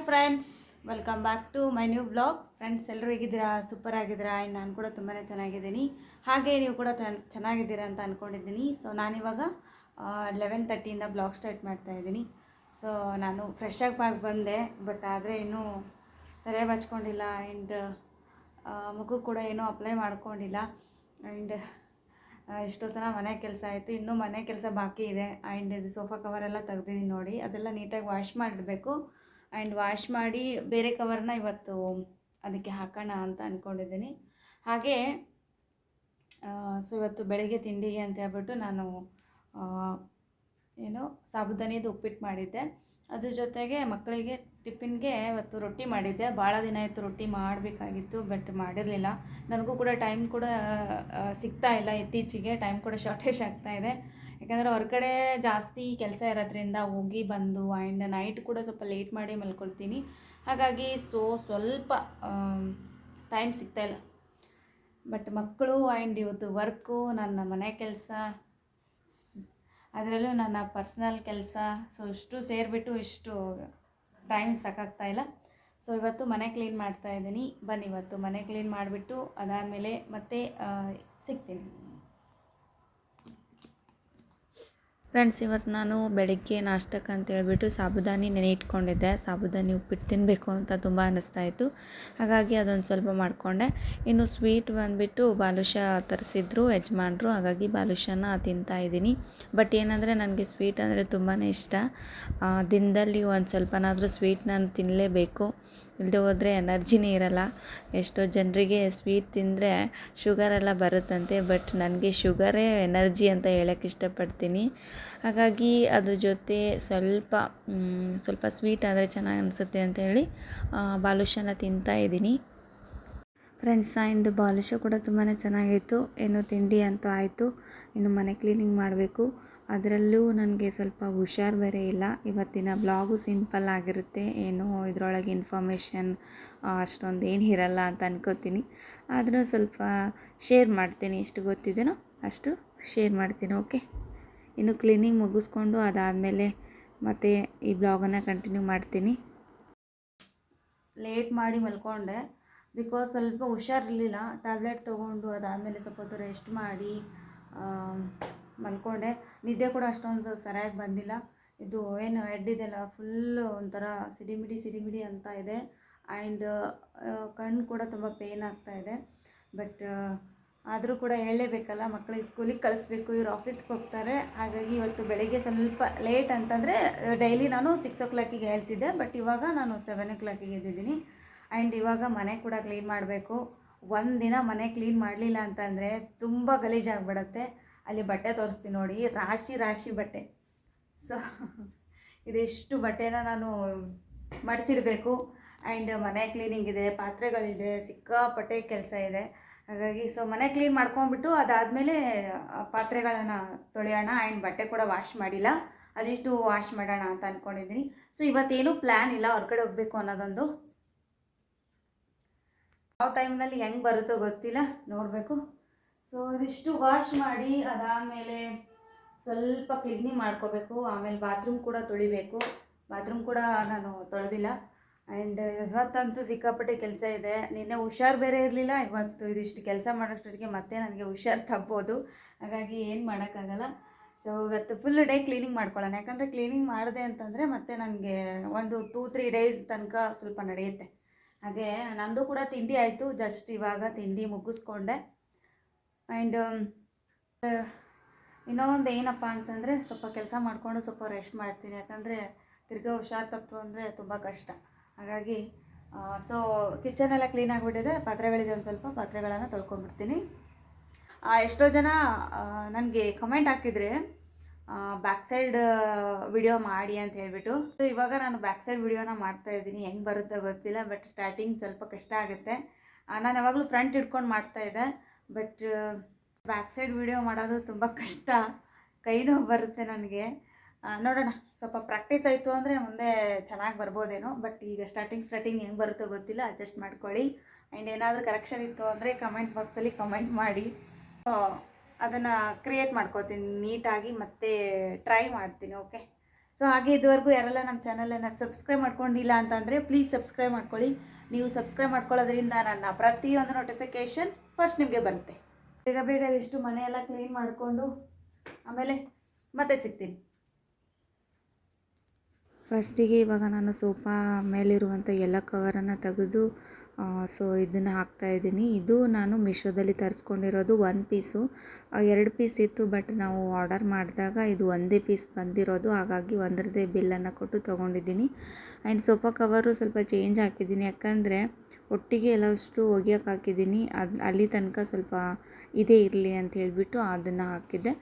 Friends, welcome back to my new blog. Friends, ಎಲ್ಲರೂ ಹೇಗಿದ್ದೀರಾ? Super ಆಗಿದ್ದೀರಾ? ಆ್ಯಂಡ್ ನಾನು ಕೂಡ ತುಂಬಾ ಚೆನ್ನಾಗಿದ್ದೀನಿ. ಹಾಗೆ ನೀವು ಕೂಡ ಚೆನ್ನಾಗಿದ್ದೀರಾ ಅಂತ ಅಂದ್ಕೊಂಡಿದ್ದೀನಿ. ಸೊ ನಾನಿವಾಗ 11:30 ಬ್ಲಾಗ್ ಸ್ಟಾರ್ಟ್ ಮಾಡ್ತಾ ಇದ್ದೀನಿ. ಸೊ ನಾನು ಫ್ರೆಶ್ ಆಗಿ ಬಂದೆ, ಬಟ್ ಆದರೆ ಇನ್ನೂ ತಲೆ ಬಚ್ಕೊಂಡಿಲ್ಲ ಆ್ಯಂಡ್ ಮಗು ಕೂಡ ಏನೂ ಅಪ್ಲೈ ಮಾಡ್ಕೊಂಡಿಲ್ಲ. ಆ್ಯಂಡ್ ಇಷ್ಟೊತ್ತನ ಮನೆ ಕೆಲಸ ಆಯಿತು, ಇನ್ನೂ ಮನೆ ಕೆಲಸ ಬಾಕಿ ಇದೆ. ಆ್ಯಂಡ್ ಇದು ಸೋಫಾ ಕವರೆಲ್ಲ ತೆಗ್ದಿದ್ದೀನಿ ನೋಡಿ, ಅದೆಲ್ಲ ನೀಟಾಗಿ ವಾಶ್ ಮಾಡಿಡಬೇಕು. ಆ್ಯಂಡ್ ವಾಶ್ ಮಾಡಿ ಬೇರೆ ಕವರ್ನ ಇವತ್ತು ಅದಕ್ಕೆ ಹಾಕೋಣ ಅಂತ ಅಂದ್ಕೊಂಡಿದ್ದೀನಿ. ಹಾಗೆ ಸೊ ಇವತ್ತು ಬೆಳಗ್ಗೆ ತಿಂಡಿಗೆ ಅಂತ ಹೇಳ್ಬಿಟ್ಟು ನಾನು ಸಾಬುದಾನಿದು ಉಪ್ಪಿಟ್ಟು ಮಾಡಿದ್ದೆ. ಅದ್ರ ಜೊತೆಗೆ ಮಕ್ಕಳಿಗೆ ಟಿಫಿನ್ಗೆ ಇವತ್ತು ರೊಟ್ಟಿ ಮಾಡಿದ್ದೆ. ಭಾಳ ದಿನ ಆಯಿತು ರೊಟ್ಟಿ ಮಾಡಬೇಕಾಗಿತ್ತು, ಬಟ್ ಮಾಡಿರಲಿಲ್ಲ. ನನಗೂ ಕೂಡ ಟೈಮ್ ಕೂಡ ಸಿಗ್ತಾ ಇಲ್ಲ, ಇತ್ತೀಚೆಗೆ ಟೈಮ್ ಕೂಡ ಶಾರ್ಟೇಜ್ ಆಗ್ತಾಯಿದೆ. ಯಾಕಂದರೆ ಹೊರಗಡೆ ಜಾಸ್ತಿ ಕೆಲಸ ಇರೋದ್ರಿಂದ ಹೋಗಿ ಬಂದು ಆ್ಯಂಡ್ ನೈಟ್ ಕೂಡ ಸ್ವಲ್ಪ ಲೇಟ್ ಮಾಡಿ ಮಲ್ಕೊಳ್ತೀನಿ. ಹಾಗಾಗಿ ಸ್ವಲ್ಪ ಟೈಮ್ ಸಿಗ್ತಾಯಿಲ್ಲ. ಬಟ್ ಮಕ್ಕಳು ಆ್ಯಂಡ್ ಇವತ್ತು ವರ್ಕು, ನನ್ನ ಮನೆ ಕೆಲಸ, ಅದರಲ್ಲೂ ನನ್ನ ಪರ್ಸ್ನಲ್ ಕೆಲಸ, ಸೊ ಇಷ್ಟು ಸೇರಿಬಿಟ್ಟು ಇಷ್ಟು ಟೈಮ್ ಸಾಕಾಗ್ತಾಯಿಲ್ಲ. ಸೊ ಇವತ್ತು ಮನೆ ಕ್ಲೀನ್ ಮಾಡ್ತಾಯಿದ್ದೀನಿ. ಬನ್ನಿ ಇವತ್ತು ಮನೆ ಕ್ಲೀನ್ ಮಾಡಿಬಿಟ್ಟು ಅದಾದಮೇಲೆ ಮತ್ತೆ ಸಿಗ್ತೀನಿ. ಫ್ರೆಂಡ್ಸ್, ಇವತ್ತು ನಾನು ಬೆಳಗ್ಗೆ ನಾಷ್ಟಕ್ಕೆ ಅಂತ ಹೇಳ್ಬಿಟ್ಟು ಸಾಬುದಾನಿ ನೆನೆ ಇಟ್ಕೊಂಡಿದ್ದೆ. ಸಾಬುದಾನಿ ಉಪ್ಪಿಟ್ಟು ತಿನ್ನಬೇಕು ಅಂತ ತುಂಬ ಅನ್ನಿಸ್ತಾಯಿತ್ತು, ಹಾಗಾಗಿ ಅದೊಂದು ಸ್ವಲ್ಪ ಮಾಡಿಕೊಂಡೆ. ಇನ್ನು ಸ್ವೀಟ್ ಬಂದುಬಿಟ್ಟು ಬಾದುಷಾ ತರಿಸಿದ್ರು ಯಜಮಾನ್ರು, ಹಾಗಾಗಿ ಬಾದುಷಾನ ತಿಂತಾಯಿದ್ದೀನಿ. ಬಟ್ ಏನಂದರೆ ನನಗೆ ಸ್ವೀಟ್ ಅಂದರೆ ತುಂಬಾ ಇಷ್ಟ. ದಿನದಲ್ಲಿ ಒಂದು ಸ್ವಲ್ಪನಾದರೂ ಸ್ವೀಟ್ ನಾನು ತಿನ್ನಲೇಬೇಕು, ಇಲ್ಲದೆ ಹೋದರೆ ಎನರ್ಜಿನೇ ಇರಲ್ಲ. ಎಷ್ಟೋ ಜನರಿಗೆ ಸ್ವೀಟ್ ತಿಂದರೆ ಶುಗರೆಲ್ಲ ಬರುತ್ತಂತೆ, ಬಟ್ ನನಗೆ ಶುಗರೇ ಎನರ್ಜಿ ಅಂತ ಹೇಳೋಕ್ಕೆ ಇಷ್ಟಪಡ್ತೀನಿ. ಹಾಗಾಗಿ ಅದ್ರ ಜೊತೆ ಸ್ವಲ್ಪ ಸ್ವೀಟ್ ಆದರೆ ಚೆನ್ನಾಗಿ ಅನಿಸುತ್ತೆ ಅಂತ ಹೇಳಿ ಬಾದುಷಾನ ತಿಂತಾಯಿದ್ದೀನಿ. ಫ್ರೆಂಡ್ಸ್, ಆ್ಯಂಡ್ ಬಾದುಷಾ ಕೂಡ ತುಂಬಾ ಚೆನ್ನಾಗಿತ್ತು. ಏನು ತಿಂಡಿ ಅಂತೂ ಆಯಿತು, ಇನ್ನು ಮನೆ ಕ್ಲೀನಿಂಗ್ ಮಾಡಬೇಕು. ಅದರಲ್ಲೂ ನನಗೆ ಸ್ವಲ್ಪ ಹುಷಾರು ಬೇರೆ ಇಲ್ಲ. ಇವತ್ತಿನ ಬ್ಲಾಗು ಸಿಂಪಲ್ ಆಗಿರುತ್ತೆ, ಏನು ಇದರೊಳಗೆ ಇನ್ಫಾರ್ಮೇಷನ್ ಅಷ್ಟೊಂದು ಏನು ಇರಲ್ಲ ಅಂತ ಅನ್ಕೋತೀನಿ. ಆದರೂ ಸ್ವಲ್ಪ ಶೇರ್ ಮಾಡ್ತೀನಿ, ಎಷ್ಟು ಗೊತ್ತಿದೆಯೋ ಅಷ್ಟು ಶೇರ್ ಮಾಡ್ತೀನಿ. ಓಕೆ, ಇನ್ನು ಕ್ಲೀನಿಂಗ್ ಮುಗಿಸ್ಕೊಂಡು ಅದಾದಮೇಲೆ ಮತ್ತೆ ಈ ಬ್ಲಾಗನ್ನು ಕಂಟಿನ್ಯೂ ಮಾಡ್ತೀನಿ. ಲೇಟ್ ಮಾಡಿ ಮಲ್ಕೊಂಡೆ, ಬಿಕಾಸ್ ಸ್ವಲ್ಪ ಹುಷಾರಿರಲಿಲ್ಲ. ಟ್ಯಾಬ್ಲೆಟ್ ತೊಗೊಂಡು ಅದಾದಮೇಲೆ ಸ್ವಲ್ಪ ಹೊತ್ತು ರೆಸ್ಟ್ ಮಾಡಿ ಮಲ್ಕೊಂಡೆ. ನಿದ್ದೆ ಕೂಡ ಅಷ್ಟೊಂದು ಸರಿಯಾಗಿ ಬಂದಿಲ್ಲ. ಇದು ಏನು ಹೆಡ್ ಇದೆಲ್ಲ ಫುಲ್ಲು ಒಂಥರ ಸಿಡಿಮಿಡಿ ಅಂತ ಇದೆ. ಆ್ಯಂಡ್ ಕಣ್ಣು ಕೂಡ ತುಂಬ ಪೇಯ್ನ್ ಆಗ್ತಾಯಿದೆ. ಬಟ್ ಆದರೂ ಕೂಡ ಹೇಳಲೇಬೇಕಲ್ಲ, ಮಕ್ಕಳಿಗೆ ಸ್ಕೂಲಿಗೆ ಕಳಿಸ್ಬೇಕು, ಇವ್ರು ಆಫೀಸ್ಗೆ ಹೋಗ್ತಾರೆ. ಹಾಗಾಗಿ ಇವತ್ತು ಬೆಳಗ್ಗೆ ಸ್ವಲ್ಪ ಲೇಟ್ ಅಂತಂದರೆ ಡೈಲಿ ನಾನು 6 o'clock ಹೇಳ್ತಿದ್ದೆ, ಬಟ್ ಇವಾಗ ನಾನು 7 o'clock ಎದ್ದಿದ್ದೀನಿ. ಆ್ಯಂಡ್ ಇವಾಗ ಮನೆ ಕೂಡ ಕ್ಲೀನ್ ಮಾಡಬೇಕು. ಒಂದಿನ ಮನೆ ಕ್ಲೀನ್ ಮಾಡಲಿಲ್ಲ ಅಂತಂದರೆ ತುಂಬ ಗಲೀಜಾಗಿಬಿಡತ್ತೆ. ಅಲ್ಲಿ ಬಟ್ಟೆ ತೋರಿಸ್ತೀನಿ ನೋಡಿ, ರಾಶಿ ಬಟ್ಟೆ. ಸೊ ಇದಿಷ್ಟು ಬಟ್ಟೆನ ನಾನು ಮಡಚಿಡಬೇಕು. ಆ್ಯಂಡ್ ಮನೆ ಕ್ಲೀನಿಂಗ್ ಇದೆ, ಪಾತ್ರೆಗಳಿದೆ, ಸಿಕ್ಕಾಪಟ್ಟೆ ಕೆಲಸ ಇದೆ. ಹಾಗಾಗಿ ಮನೆ ಕ್ಲೀನ್ ಮಾಡ್ಕೊಂಡ್ಬಿಟ್ಟು ಅದಾದಮೇಲೆ ಪಾತ್ರೆಗಳನ್ನು ತೊಳೆಯೋಣ. ಆ್ಯಂಡ್ ಬಟ್ಟೆ ಕೂಡ ವಾಶ್ ಮಾಡಿಲ್ಲ, ಅದಿಷ್ಟು ವಾಶ್ ಮಾಡೋಣ ಅಂತ ಅಂದ್ಕೊಂಡಿದ್ದೀನಿ. ಸೊ ಇವತ್ತೇನು ಪ್ಲ್ಯಾನ್ ಇಲ್ಲ, ಹೊರಗಡೆ ಹೋಗಬೇಕು ಅನ್ನೋದೊಂದು. ಯಾವ ಟೈಮ್ನಲ್ಲಿ ಹೆಂಗೆ ಬರುತ್ತೋ ಗೊತ್ತಿಲ್ಲ, ನೋಡಬೇಕು. ಸೊ ಇದಿಷ್ಟು ವಾಶ್ ಮಾಡಿ ಅದಾದಮೇಲೆ ಸ್ವಲ್ಪ ಕ್ಲೀನಿಂಗ್ ಮಾಡ್ಕೋಬೇಕು. ಆಮೇಲೆ ಬಾತ್ರೂಮ್ ಕೂಡ ತೊಳಿಬೇಕು. ಬಾತ್ರೂಮ್ ಕೂಡ ನಾನು ತೊಳೆದಿಲ್ಲ. ಆ್ಯಂಡ್ ಇವತ್ತಂತೂ ಸಿಕ್ಕಾಪಟ್ಟೆ ಕೆಲಸ ಇದೆ. ನಿನ್ನೆ ಹುಷಾರು ಬೇರೆ ಇರಲಿಲ್ಲ. ಇವತ್ತು ಇದಿಷ್ಟು ಕೆಲಸ ಮಾಡೋಷ್ಟೊತ್ತಿಗೆ ಮತ್ತೆ ನನಗೆ ಹುಷಾರು ತಪ್ಬೋದು. ಹಾಗಾಗಿ ಏನು ಮಾಡೋಕ್ಕಾಗಲ್ಲ. ಸೊ ಇವತ್ತು ಫುಲ್ ಡೇ ಕ್ಲೀನಿಂಗ್ ಮಾಡ್ಕೊಳ್ಳೋಣ. ಯಾಕಂದರೆ ಕ್ಲೀನಿಂಗ್ ಮಾಡಿದೆ ಅಂತಂದರೆ ಮತ್ತೆ ನನಗೆ ಒಂದು 2-3 days ತನಕ ಸ್ವಲ್ಪ ನಡೆಯುತ್ತೆ. ಹಾಗೆ ನಂದು ಕೂಡ ತಿಂಡಿ ಆಯಿತು, ಜಸ್ಟ್ ಇವಾಗ ತಿಂಡಿ ಮುಗಿಸ್ಕೊಂಡೆ. ಆ್ಯಂಡ್ ಇನ್ನೊಂದು ಏನಪ್ಪ ಅಂತಂದರೆ ಸ್ವಲ್ಪ ಕೆಲಸ ಮಾಡಿಕೊಂಡು ಸ್ವಲ್ಪ ರೆಸ್ಟ್ ಮಾಡ್ತೀನಿ. ಯಾಕಂದರೆ ತಿರ್ಗಾ ಹುಷಾರು ತಪ್ಪು ಅಂದರೆ ತುಂಬ ಕಷ್ಟ. ಹಾಗಾಗಿ ಸೊ ಕಿಚನೆಲ್ಲ ಕ್ಲೀನ್ ಆಗಿಬಿಟ್ಟಿದೆ. ಪಾತ್ರೆಗಳಿದೆ, ಒಂದು ಸ್ವಲ್ಪ ಪಾತ್ರೆಗಳನ್ನು ತೊಳ್ಕೊಂಡ್ಬಿಡ್ತೀನಿ. ಎಷ್ಟೋ ಜನ ನನಗೆ ಕಮೆಂಟ್ ಹಾಕಿದರೆ ಬ್ಯಾಕ್ ಸೈಡ್ ವಿಡಿಯೋ ಮಾಡಿ ಅಂತ ಹೇಳಿಬಿಟ್ಟು. ಸೊ ಇವಾಗ ನಾನು ಬ್ಯಾಕ್ ಸೈಡ್ ವಿಡಿಯೋನ ಮಾಡ್ತಾಯಿದ್ದೀನಿ. ಹೆಂಗೆ ಬರುತ್ತೋ ಗೊತ್ತಿಲ್ಲ, ಬಟ್ ಸ್ಟಾರ್ಟಿಂಗ್ ಸ್ವಲ್ಪ ಕಷ್ಟ ಆಗುತ್ತೆ. ನಾನು ಯಾವಾಗಲೂ ಫ್ರಂಟ್ ಇಟ್ಕೊಂಡು ಮಾಡ್ತಾಯಿದ್ದೆ, ಬಟ್ ಬ್ಯಾಕ್ ಸೈಡ್ ವಿಡಿಯೋ ಮಾಡೋದು ತುಂಬ ಕಷ್ಟ, ಕೈ ನೋವು ಬರುತ್ತೆ ನನಗೆ. ನೋಡೋಣ, ಸ್ವಲ್ಪ ಪ್ರಾಕ್ಟೀಸ್ ಆಯಿತು ಅಂದರೆ ಮುಂದೆ ಚೆನ್ನಾಗಿ ಬರ್ಬೋದೇನೋ. ಬಟ್ ಈಗ ಸ್ಟಾರ್ಟಿಂಗ್ ಹೆಂಗೆ ಬರುತ್ತೋ ಗೊತ್ತಿಲ್ಲ, ಅಡ್ಜಸ್ಟ್ ಮಾಡ್ಕೊಳ್ಳಿ. ಆ್ಯಂಡ್ ಏನಾದರೂ ಕರೆಕ್ಷನ್ ಇತ್ತು ಅಂದರೆ ಕಮೆಂಟ್ ಬಾಕ್ಸಲ್ಲಿ ಕಮೆಂಟ್ ಮಾಡಿ, ಅದನ್ನು ಕ್ರಿಯೇಟ್ ಮಾಡ್ಕೋತೀನಿ ನೀಟಾಗಿ, ಮತ್ತೆ ಟ್ರೈ ಮಾಡ್ತೀನಿ. ಓಕೆ, ಸೊ ಹಾಗೆ ಇದುವರೆಗೂ ಯಾರೆಲ್ಲ ನಮ್ಮ ಚಾನಲನ್ನು ಸಬ್ಸ್ಕ್ರೈಬ್ ಮಾಡ್ಕೊಂಡಿಲ್ಲ ಅಂತಂದರೆ ಪ್ಲೀಸ್ ಸಬ್ಸ್ಕ್ರೈಬ್ ಮಾಡ್ಕೊಳ್ಳಿ. ನೀವು ಸಬ್ಸ್ಕ್ರೈಬ್ ಮಾಡ್ಕೊಳ್ಳೋದ್ರಿಂದ ನನ್ನ ಪ್ರತಿಯೊಂದು ನೋಟಿಫಿಕೇಷನ್ ಫಸ್ಟ್ ನಿಮಗೆ ಬರುತ್ತೆ. ಬೇಗ ಬೇಗ ಇಷ್ಟು ಮನೆಯೆಲ್ಲ ಕ್ಲೀನ್ ಮಾಡಿಕೊಂಡು ಆಮೇಲೆ ಮತ್ತೆ ಸಿಗ್ತೀನಿ. ಫಸ್ಟಿಗೆ ಇವಾಗ ನಾನು ಸೋಫಾ ಮೇಲಿರುವಂಥ ಎಲ್ಲ ಕವರನ್ನು ತೆಗೆದು ಸೊ ಇದನ್ನು ಹಾಕ್ತಾಯಿದ್ದೀನಿ. ಇದು ನಾನು ಮೀಶೋದಲ್ಲಿ ತರಿಸ್ಕೊಂಡಿರೋದು 1 ಪೀಸು. 2 ಪೀಸ್ ಇತ್ತು, ಬಟ್ ನಾವು ಆರ್ಡರ್ ಮಾಡಿದಾಗ ಇದು ಒಂದೇ ಪೀಸ್ ಬಂದಿರೋದು, ಹಾಗಾಗಿ ಒಂದರದೇ ಬಿಲ್ಲನ್ನು ಕೊಟ್ಟು ತೊಗೊಂಡಿದ್ದೀನಿ. ಆ್ಯಂಡ್ ಸೋಫಾ ಕವರು ಸ್ವಲ್ಪ ಚೇಂಜ್ ಹಾಕಿದ್ದೀನಿ, ಯಾಕಂದರೆ ಒಟ್ಟಿಗೆ ಎಲ್ಲವಷ್ಟು ಒಗೆಯೋಕೆ ಹಾಕಿದ್ದೀನಿ. ಅಲ್ಲಿ ತನಕ ಸ್ವಲ್ಪ ಇದೇ ಇರಲಿ ಅಂತ ಹೇಳಿಬಿಟ್ಟು ಅದನ್ನು ಹಾಕಿದ್ದೆ.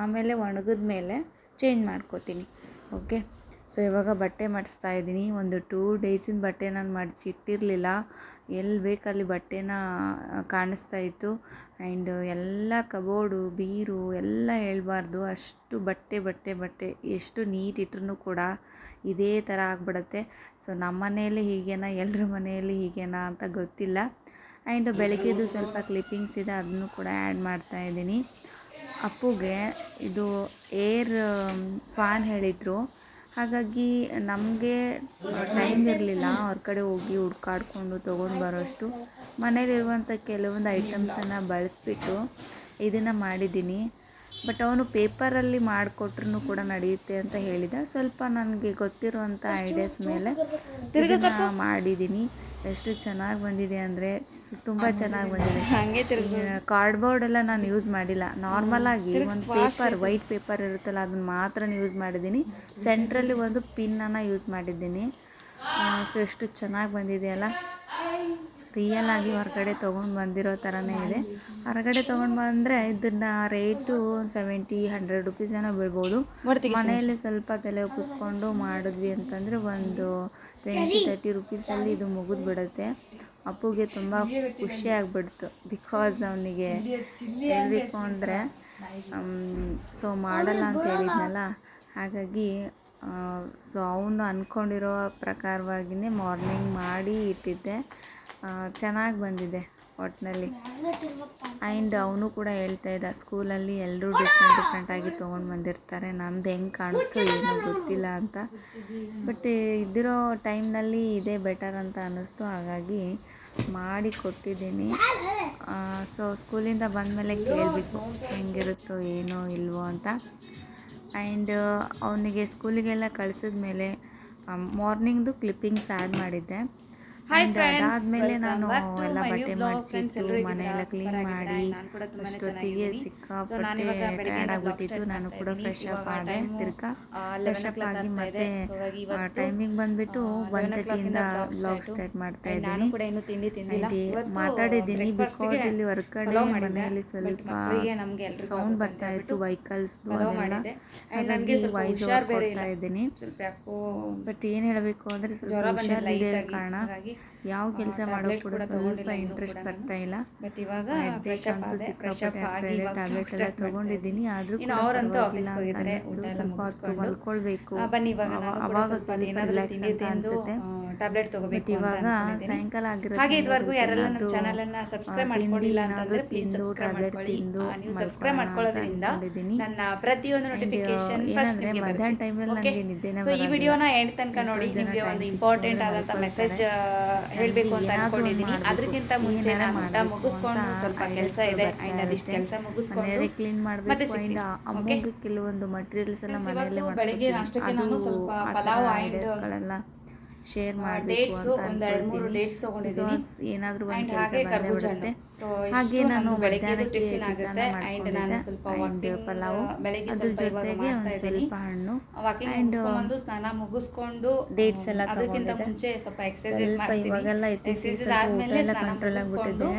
ಆಮೇಲೆ ಒಣಗಿದ ಮೇಲೆ ಚೇಂಜ್ ಮಾಡ್ಕೋತೀನಿ. ಓಕೆ, ಸೊ ಇವಾಗ ಬಟ್ಟೆ ಮಡಿಸ್ತಾ ಇದ್ದೀನಿ. ಒಂದು 2 ಡೇಸಿನ ಬಟ್ಟೆ ನಾನು ಮಡಚಿ ಇಟ್ಟಿರಲಿಲ್ಲ. ಎಲ್ಲಿ ಬೇಕಲ್ಲಿ ಬಟ್ಟೆನ ಕಾಣಿಸ್ತಾ ಇತ್ತು. ಆ್ಯಂಡ್ ಎಲ್ಲ ಕಬೋರ್ಡು ಬೀರು ಎಲ್ಲ ಹೇಳ್ಬಾರ್ದು, ಅಷ್ಟು ಬಟ್ಟೆ ಬಟ್ಟೆ ಬಟ್ಟೆ ಎಷ್ಟು ನೀಟ್ ಇಟ್ರೂ ಕೂಡ ಇದೇ ಥರ ಆಗಿಬಿಡುತ್ತೆ. ಸೊ ನಮ್ಮ ಮನೆಯಲ್ಲಿ ಹೀಗೇನಾ, ಎಲ್ಲರ ಮನೆಯಲ್ಲಿ ಹೀಗೇನಾ ಅಂತ ಗೊತ್ತಿಲ್ಲ. ಆ್ಯಂಡ್ ಬೆಳಗ್ಗೆದು ಸ್ವಲ್ಪ ಕ್ಲಿಪ್ಪಿಂಗ್ಸ್ ಇದೆ, ಅದನ್ನು ಕೂಡ ಆ್ಯಡ್ ಮಾಡ್ತಾಯಿದ್ದೀನಿ. ಅಪ್ಪುಗೆ ಇದು ಏರ್ ಫ್ಯಾನ್ ಹೇಳಿದರು, ಹಾಗಾಗಿ ನಮಗೆ ಟೈಮ್ ಇರಲಿಲ್ಲ ಅವ್ರ ಕಡೆ ಹೋಗಿ ಹುಡ್ಕಾಡ್ಕೊಂಡು ತೊಗೊಂಡು ಬರೋಷ್ಟು. ಮನೇಲಿರುವಂಥ ಕೆಲವೊಂದು ಐಟಮ್ಸನ್ನು ಬಳಸಿಬಿಟ್ಟು ಇದನ್ನು ಮಾಡಿದ್ದೀನಿ. ಬಟ್ ಅವನು ಪೇಪರಲ್ಲಿ ಮಾಡಿಕೊಟ್ರೂ ಕೂಡ ನಡೆಯುತ್ತೆ ಅಂತ ಹೇಳಿದ. ಸ್ವಲ್ಪ ನನಗೆ ಗೊತ್ತಿರುವಂಥ ಐಡಿಯಾಸ್ ಮೇಲೆ ಇದನ್ನು ಮಾಡಿದ್ದೀನಿ. ಎಷ್ಟು ಚೆನ್ನಾಗಿ ಬಂದಿದೆ ಅಂದರೆ ತುಂಬ ಚೆನ್ನಾಗಿ ಬಂದಿದೆ. ಕಾರ್ಡ್ಬೋರ್ಡ್ ಎಲ್ಲ ನಾನು ಯೂಸ್ ಮಾಡಿಲ್ಲ, ನಾರ್ಮಲಾಗಿ ಒಂದು ಪೇಪರ್, ವೈಟ್ ಪೇಪರ್ ಇರುತ್ತಲ್ಲ ಅದನ್ನು ಮಾತ್ರ ಯೂಸ್ ಮಾಡಿದ್ದೀನಿ. ಸೆಂಟ್ರಲ್ಲಿ ಒಂದು ಪಿನ್ನನ್ನು ಯೂಸ್ ಮಾಡಿದ್ದೀನಿ. ಸೊ ಎಷ್ಟು ಚೆನ್ನಾಗಿ ಬಂದಿದೆ ಅಲ್ಲ, ರಿಯಲ್ ಆಗಿ ಹೊರಗಡೆ ತೊಗೊಂಡು ಬಂದಿರೋ ಥರನೇ ಇದೆ. ಹೊರಗಡೆ ತೊಗೊಂಡು ಬಂದರೆ ಇದನ್ನು ರೇಟು 70-100 ರುಪೀಸ್ ಏನೋ ಬೀಳ್ಬೋದು. ಮನೆಯಲ್ಲಿ ಸ್ವಲ್ಪ ತಲೆ ಒಪ್ಪಿಸ್ಕೊಂಡು ಮಾಡಿದ್ವಿ ಅಂತಂದರೆ ಒಂದು 20-30 ರುಪೀಸಲ್ಲಿ ಇದು ಮುಗಿದು ಬಿಡುತ್ತೆ. ಅಪ್ಪುಗೆ ತುಂಬ ಖುಷಿ ಆಗಿಬಿಡ್ತು, ಬಿಕಾಸ್ ಅವನಿಗೆ ಹೇಳಬೇಕು ಅಂದರೆ ಸೊ ಮಾಡಲ್ಲ ಅಂತ ಹೇಳಿದ್ನಲ್ಲ, ಹಾಗಾಗಿ ಸೊ ಅವನು ಅಂದ್ಕೊಂಡಿರೋ ಪ್ರಕಾರವಾಗಿಯೇ ಮಾರ್ನಿಂಗ್ ಮಾಡಿ ಇಟ್ಟಿದ್ದೆ. ಚೆನ್ನಾಗಿ ಬಂದಿದೆ ಒಟ್ಟಿನಲ್ಲಿ. ಆ್ಯಂಡ್ ಅವನು ಕೂಡ ಹೇಳ್ತಾ ಇದ್ದ, ಸ್ಕೂಲಲ್ಲಿ ಎಲ್ಲರೂ ಡಿಫ್ರೆಂಟಾಗಿ ತೊಗೊಂಡು ಬಂದಿರ್ತಾರೆ, ನಮ್ದು ಹೆಂಗೆ ಕಾಣುತ್ತೋ ಏನೋ ಗೊತ್ತಿಲ್ಲ ಅಂತ. ಬಟ್ ಇದ್ದಿರೋ ಟೈಮ್ನಲ್ಲಿ ಇದೇ ಬೆಟರ್ ಅಂತ ಅನ್ನಿಸ್ತು, ಹಾಗಾಗಿ ಮಾಡಿ ಕೊಟ್ಟಿದ್ದೀನಿ. ಸೊ ಸ್ಕೂಲಿಂದ ಬಂದಮೇಲೆ ಕೇಳಬೇಕು ಹೆಂಗಿರುತ್ತೋ ಏನೋ ಇಲ್ವೋ ಅಂತ. ಆ್ಯಂಡ್ ಅವನಿಗೆ ಸ್ಕೂಲಿಗೆಲ್ಲ ಕಳಿಸಿದ್ಮೇಲೆ ಮಾರ್ನಿಂಗ್ದು ಕ್ಲಿಪ್ಪಿಂಗ್ಸ್ ಆ್ಯಡ್ ಮಾಡಿದ್ದೆ. ಅದಾದಮೇಲೆ ನಾನು ಎಲ್ಲ ಬಟ್ಟೆ ಮಡಚಿಟ್ಟು ಮನೆಯೆಲ್ಲ ಕ್ಲೀನ್ ಮಾಡಿ ಅಷ್ಟೊತ್ತಿಗೆ ಸಿಕ್ಕಾಪಟ್ಟೆ ಟಯರ್ಡ್ ಆಗಿಬಿಟ್ಟಿತ್ತು. ನಾನು ಕೂಡ ಫ್ರೆಶ್ ಅಪ್ ಆದೆ. ತಿರ್ಗಾ ಫ್ರೆಶ್ ಅಪ್ ಆಗಿ ಮತ್ತೆ ಟೈಮಿಂಗ್ ಬಂದುಬಿಟ್ಟು 1:30 ವ್ಲಾಗ್ ಸ್ಟಾರ್ಟ್ ಮಾಡ್ತಾ ಇದ್ದೀನಿ. ಮಾತಾಡಿದ್ದೀನಿ ಬಿಕಾಸ್ ಇಲ್ಲಿ ಹೊರಗಡೆ ಮನೆಯಲ್ಲಿ ಸ್ವಲ್ಪ ಸೌಂಡ್ ಬರ್ತಾ ಇತ್ತು, ವೆಹಿಕಲ್ಸ್ದು ಅದೆಲ್ಲ, ಹಾಗಾಗಿ ವಾಯ್ಸ್ ಓವರ್ ಕೊಡ್ತಾ ಇದ್ದೀನಿ. ಬಟ್ ಏನು ಹೇಳಬೇಕು ಅಂದರೆ ಸ್ವಲ್ಪ ಹುಷಾರಿಲ್ಲದೆ ಇರೋ ಕಾರಣ ಯಾವ ಕೆಲಸ ಮಾಡೋಕೆ ಕೂಡ ಸ್ವಲ್ಪ ಇಂಟ್ರೆಸ್ಟ್ ಬರ್ತಾ ಇಲ್ಲ. ಬಟ್ ಇವಾಗ ಅಂತೂ ಸಿಕ್ಕಾಪಟ್ಟೆ ಆಗ್ತಾ ಇದೆ. ಟ್ಯಾಬ್ಲೆಟ್ ಎಲ್ಲ ತೊಗೊಂಡಿದ್ದೀನಿ, ಆದರೂ ಸ್ವಲ್ಪ ಹೊತ್ತು ಮಲ್ಕೊಳ್ಬೇಕು, ಅವಾಗ ಸ್ವಲ್ಪ ರಿಲ್ಯಾಕ್ಸ್ ಅಂತ ಅನಿಸುತ್ತೆ. ಟ್ಯಾಬ್ಲೆಟ್ ತಗೋಬೇಕು. ಇವಾಗ ಸಾಯಂಕಾಲ ಹಾಗೆ ಇದುವರೆಗೂ ಯಾರೆಲ್ಲ ನಮ್ಮ ಚಾನಲನ್ನು ಸಬ್ಸ್ಕ್ರೈಬ್ ಮಾಡ್ಕೊಂಡಿಲ್ಲ ಅಂತಂದ್ರೆ ಪ್ಲೀಸ್ ಸಬ್ಸ್ಕ್ರೈಬ್ ಮಾಡ್ಕೊಳ್ಳಿ. ನೀವು ಸಬ್ಸ್ಕ್ರೈಬ್ ಮಾಡ್ಕೊಳ್ಳೋದ್ರಿಂದ ನನ್ನ ಪ್ರತಿಯೊಂದು ನೋಟಿಫಿಕೇಶನ್ ಫಸ್ಟ್ ನಿಮಗೆ ಮಧ್ಯಾಹ್ನ ಟೈಮಲ್ಲಿ ನನಗೆ ನಿದ್ದೆನೇ ಬರಲ್ಲ. ಸೊ ಈ ವಿಡಿಯೋನ ಎಂಡ್ ತನಕ ನೋಡಿ, ನಿಮಗೆ ಒಂದು ಇಂಪಾರ್ಟೆಂಟ್ ಆದಂಥ ಮೆಸೇಜ್ ಹೇಳಬೇಕು ಅಂತ ಅನ್ಕೊಂಡಿದ್ದೀನಿ. ಅದಕ್ಕಿಂತ ಮುಂಚೆ ನಾನು ಊಟ ಮುಗಿಸ್ಕೊಂಡು ಸ್ವಲ್ಪ ಕೆಲಸ ಇದೆ, ಆ್ಯಂಡ್ ಅದಿಷ್ಟು ಕೆಲಸ ಮುಗಿಸ್ಕೊಂಡು ಕ್ಲೀನ್ ಮಾಡಬೇಕು. ಅಮ್ಮಗೆ ಕೆಲವೊಂದು ಮಟೀರಿಯಲ್ಸ್ ಎಲ್ಲ ಮನೆಯಲ್ಲೇ ಬೆಳಗ್ಗೆ ನಾಷ್ಟಕ್ಕೆ ನಾನು ಸ್ವಲ್ಪ ಪಲಾವ್ ಐಡಿಯಾಸ್ಗಳೆಲ್ಲ ಶೇರ್ ಮಾಡಬೇಕು ಅಂತ ಅನ್ಕೊಳ್ತೀನಿ. ಬಿಕಾಸ್ ಏನಾದರೂ ಒಂದು ಕೆಲಸ ಬಂದೇ ಬಿಡುತ್ತೆ. ಹಾಗೆ ನಾನು ಮಧ್ಯಾಹ್ನಕ್ಕೆ ಚಿತ್ರಾನ್ನ ಮಾಡ್ಕೊಂಡಿದ್ದೆ, ಆ್ಯಂಡ್ ಪಲಾವು, ಅದ್ರ ಜೊತೆಗೆ ಒಂದು ಸ್ವಲ್ಪ ಹಣ್ಣು, ಆ್ಯಂಡ್ ಸ್ನಾನ ಮುಗಿಸ್ಕೊಂಡು ಡೇಟ್ಸ್ ಎಲ್ಲ ಅದಕ್ಕಿಂತ ಮುಂಚೆ ಸ್ವಲ್ಪ ಎಕ್ಸರ್ಸೈಸ್ ಮಾಡ್ತೀನಿ. ಇವಾಗೆಲ್ಲ ಇತ್ತೀಚೆಗೆ ಸ್ವಲ್ಪ ಊಟ ಎಲ್ಲ ಕಂಟ್ರೋಲ್ ಆಗಿಬಿಟ್ಟಿದೆ.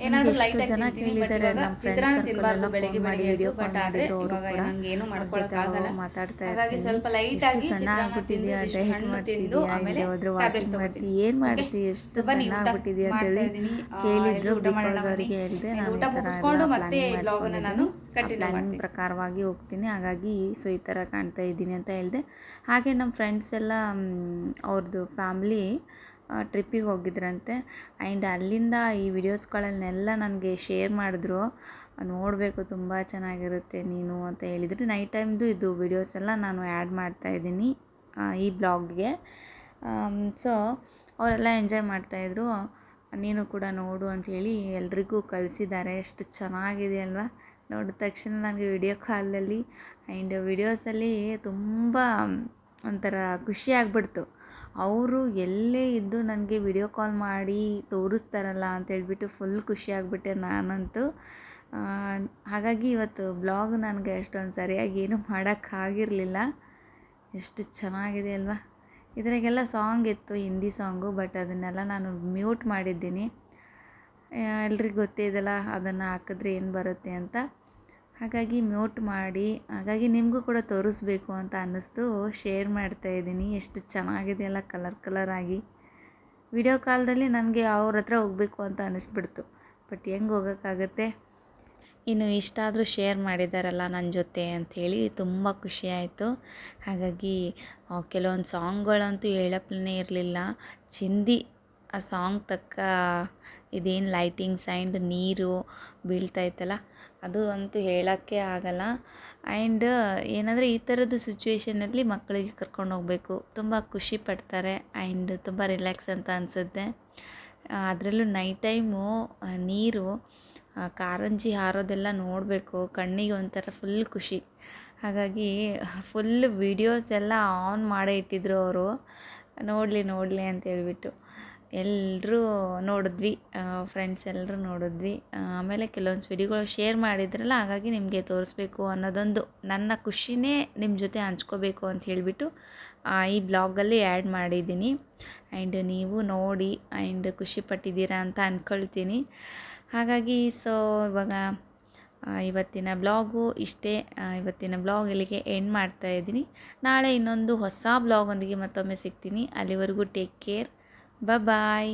ಏನಾದರೂ ಲೈಟ್ ಜನ ಕೇಳಿದ್ದಾರೆ, ನಮ್ಮ ಫ್ರೆಂಡ್ಸ್ ಸರ್ಕಲ್ ಬೆಳಗ್ಗೆ ಮಾಡಿ ವಿಡಿಯೋ ಬಟ್ ಆದರೆ ಇವಾಗ ನಂಗೆ ಏನು ಮಾಡ್ಕೊಳ್ಳೋಕ್ಕಾಗಲ್ಲ. ಮಾತಾಡ್ತಾ ಹಾಗಾಗಿ ಸ್ವಲ್ಪ ಲೈಟ್ ಆಗಿ ಸಣ್ಣ ಆಗ್ಬಿಟ್ಟಿದ್ಯಾ, ಡಯಟ್ ಮಾಡ್ತಿದ್ಯಾ, ಹೋದ್ರೆ ಟ್ಯಾಬ್ಲೆಟ್ಸ್ ವಾಕಿಂಗ್ ತಗೋತೀನಿ. ಮಾಡ್ತೀವಿ, ಏನು ಮಾಡ್ತೀವಿ, ಎಷ್ಟು ಸಣ್ಣಾಗ್ಬಿಟ್ಟಿದೀಯ ಅಂತೇಳಿ ಕೇಳಿದ್ರು. ಬಿಕಾಸ್ ಅವರಿಗೆ ಹೇಳಿದೆ ನಾನು ಊಟ ಈ ಥರ ಮುಗಿಸ್ಕೊಂಡು ಎಲ್ಲ ಮತ್ತೆ ಪ್ಲಾನಿಂಗ್ ಬ್ಲಾಗನ್ನು ನಾನು ಮಾಡ್ಕೊಂಡಿದ್ದೀನಿ, ಕಂಟಿನ್ಯೂ ಪ್ಲಾನಿಂಗ್ ಮಾಡ್ತೀನಿ. ಪ್ರಕಾರವಾಗಿ ಹೋಗ್ತೀನಿ, ಹಾಗಾಗಿ ಸೊ ಈ ಥರ ಕಾಣ್ತಾ ಇದ್ದೀನಿ ಅಂತ ಹೇಳಿದೆ. ಹಾಗೆ ನಮ್ಮ ಫ್ರೆಂಡ್ಸ್ ಎಲ್ಲ ಅವ್ರದ್ದು ಫ್ಯಾಮ್ಲಿ ಟ್ರಿಪ್ಪಿಗೆ ಹೋಗಿದ್ರಂತೆ. ಆ್ಯಂಡ್ ಅಲ್ಲಿಂದ ಈ ವಿಡಿಯೋಸ್ಗಳನ್ನೆಲ್ಲ ನನಗೆ ಶೇರ್ ಮಾಡಿದ್ರು. ನೋಡಬೇಕು, ತುಂಬ ಚೆನ್ನಾಗಿರುತ್ತೆ ನೀನು ಅಂತ ಹೇಳಿದರು. ನೈಟ್ ಟೈಮ್ದು ಇದು ವಿಡಿಯೋಸ್ ಎಲ್ಲ ನಾನು ಆ್ಯಡ್ ಮಾಡ್ತಾಯಿದ್ದೀನಿ ಈ ಬ್ಲಾಗ್ಗೆ. ಸೊ ಅವರೆಲ್ಲ ಎಂಜಾಯ್ ಮಾಡ್ತಾಯಿದ್ರು. ನೀನು ಕೂಡ ನೋಡು ಅಂಥೇಳಿ ಎಲ್ರಿಗೂ ಕಳಿಸಿದ್ದಾರೆ. ಎಷ್ಟು ಚೆನ್ನಾಗಿದೆ ಅಲ್ವಾ? ನೋಡಿದ ತಕ್ಷಣ ನನಗೆ ವಿಡಿಯೋ ಕಾಲಲ್ಲಿ ಆ್ಯಂಡ್ ವಿಡಿಯೋಸಲ್ಲಿ ತುಂಬ ಒಂಥರ ಖುಷಿ ಆಗ್ಬಿಡ್ತು. ಅವರು ಎಲ್ಲೇ ಇದ್ದು ನನಗೆ ವಿಡಿಯೋ ಕಾಲ್ ಮಾಡಿ ತೋರಿಸ್ತಾರಲ್ಲ ಅಂತೇಳ್ಬಿಟ್ಟು ಫುಲ್ ಖುಷಿ ಆಗಿಬಿಟ್ಟೆ ನಾನಂತೂ. ಹಾಗಾಗಿ ಇವತ್ತು ಬ್ಲಾಗ್ ನನಗೆ ಅಷ್ಟೊಂದು ಸರಿಯಾಗಿ ಏನೂ ಮಾಡೋಕ್ಕಾಗಿರಲಿಲ್ಲ. ಎಷ್ಟು ಚೆನ್ನಾಗಿದೆ ಅಲ್ವಾ? ಇದರಾಗೆಲ್ಲ ಸಾಂಗ್ ಇತ್ತು, ಹಿಂದಿ ಸಾಂಗು, ಬಟ್ ಅದನ್ನೆಲ್ಲ ನಾನು ಮ್ಯೂಟ್ ಮಾಡಿದ್ದೀನಿ. ಎಲ್ರಿಗೂ ಗೊತ್ತೇ ಇದೆಲ್ಲ ಅದನ್ನು ಹಾಕಿದ್ರೆ ಏನು ಬರುತ್ತೆ ಅಂತ, ಹಾಗಾಗಿ ಮ್ಯೂಟ್ ಮಾಡಿ. ಹಾಗಾಗಿ ನಿಮಗೂ ಕೂಡ ತೋರಿಸ್ಬೇಕು ಅಂತ ಅನ್ನಿಸ್ತು, ಶೇರ್ ಮಾಡ್ತಾಯಿದ್ದೀನಿ. ಎಷ್ಟು ಚೆನ್ನಾಗಿದೆ ಅಲ್ಲ ಕಲರ್ ಆಗಿ. ವಿಡಿಯೋ ಕಾಲ್ದಲ್ಲಿ ನನಗೆ ಅವ್ರ ಹತ್ರ ಹೋಗಬೇಕು ಅಂತ ಅನ್ನಿಸ್ಬಿಡ್ತು, ಬಟ್ ಹೆಂಗೆ ಹೋಗೋಕ್ಕಾಗತ್ತೆ. ಇನ್ನು ಇಷ್ಟಾದರೂ ಶೇರ್ ಮಾಡಿದಾರಲ್ಲ ನನ್ನ ಜೊತೆ ಅಂಥೇಳಿ ತುಂಬ ಖುಷಿ ಆಯಿತು. ಹಾಗಾಗಿ ಕೆಲವೊಂದು ಸಾಂಗ್ಗಳಂತೂ ಹೇಳಪ್ಲೇ ಇರಲಿಲ್ಲ. ಚಿಂದಿ ಆ ಸಾಂಗ್ ತಕ್ಕ ಇದೇನು ಲೈಟಿಂಗ್ಸ್ ಆ್ಯಂಡ್ ನೀರು ಬೀಳ್ತಾಯಿತ್ತಲ್ಲ, ಅದು ಅಂತೂ ಹೇಳೋಕ್ಕೆ ಆಗಲ್ಲ. ಆ್ಯಂಡ್ ಏನಂದರೆ ಈ ಥರದ್ದು ಸಿಚುವೇಷನಲ್ಲಿ ಮಕ್ಕಳಿಗೆ ಕರ್ಕೊಂಡು ಹೋಗಬೇಕು, ತುಂಬ ಖುಷಿ ಪಡ್ತಾರೆ ಆ್ಯಂಡ್ ತುಂಬ ರಿಲ್ಯಾಕ್ಸ್ ಅಂತ ಅನಿಸುತ್ತೆ. ಅದರಲ್ಲೂ ನೈಟ್ ಟೈಮು ನೀರು ಕಾರಂಜಿ ಹಾರೋದೆಲ್ಲ ನೋಡಬೇಕು, ಕಣ್ಣಿಗೆ ಒಂಥರ ಫುಲ್ ಖುಷಿ. ಹಾಗಾಗಿ ಫುಲ್ ವೀಡಿಯೋಸ್ ಎಲ್ಲ ಆನ್ ಮಾಡೇ ಇಟ್ಟಿದ್ರು ಅವರು, ನೋಡಲಿ ಅಂತ ಹೇಳ್ಬಿಟ್ಟು. ಎಲ್ಲರೂ ನೋಡಿದ್ವಿ, ಫ್ರೆಂಡ್ಸ್ ಎಲ್ಲರೂ ನೋಡಿದ್ವಿ. ಆಮೇಲೆ ಕೆಲವೊಂದು ವಿಡಿಯೋಗಳು ಶೇರ್ ಮಾಡಿದ್ರಲ್ಲ, ಹಾಗಾಗಿ ನಿಮಗೆ ತೋರಿಸ್ಬೇಕು ಅನ್ನೋದೊಂದು ನನ್ನ ಖುಷಿನೇ ನಿಮ್ಮ ಜೊತೆ ಹಂಚ್ಕೋಬೇಕು ಅಂತ ಹೇಳಿಬಿಟ್ಟು ಈ ಬ್ಲಾಗಲ್ಲಿ ಆ್ಯಡ್ ಮಾಡಿದ್ದೀನಿ. ಆ್ಯಂಡ್ ನೀವು ನೋಡಿ ಆ್ಯಂಡ್ ಖುಷಿಪಟ್ಟಿದ್ದೀರಾ ಅಂತ ಅಂದ್ಕೊಳ್ತೀನಿ. ಹಾಗಾಗಿ ಸೊ ಇವಾಗ ಇವತ್ತಿನ ಬ್ಲಾಗು ಇಷ್ಟೇ. ಇವತ್ತಿನ ಬ್ಲಾಗ್ ಇಲ್ಲಿಗೆ ಎಂಡ್ ಮಾಡ್ತಾಯಿದ್ದೀನಿ. ನಾಳೆ ಇನ್ನೊಂದು ಹೊಸ ಬ್ಲಾಗೊಂದಿಗೆ ಮತ್ತೊಮ್ಮೆ ಸಿಗ್ತೀನಿ. ಅಲ್ಲಿವರೆಗೂ ಟೇಕ್ ಕೇರ್, ಬಾಯ್.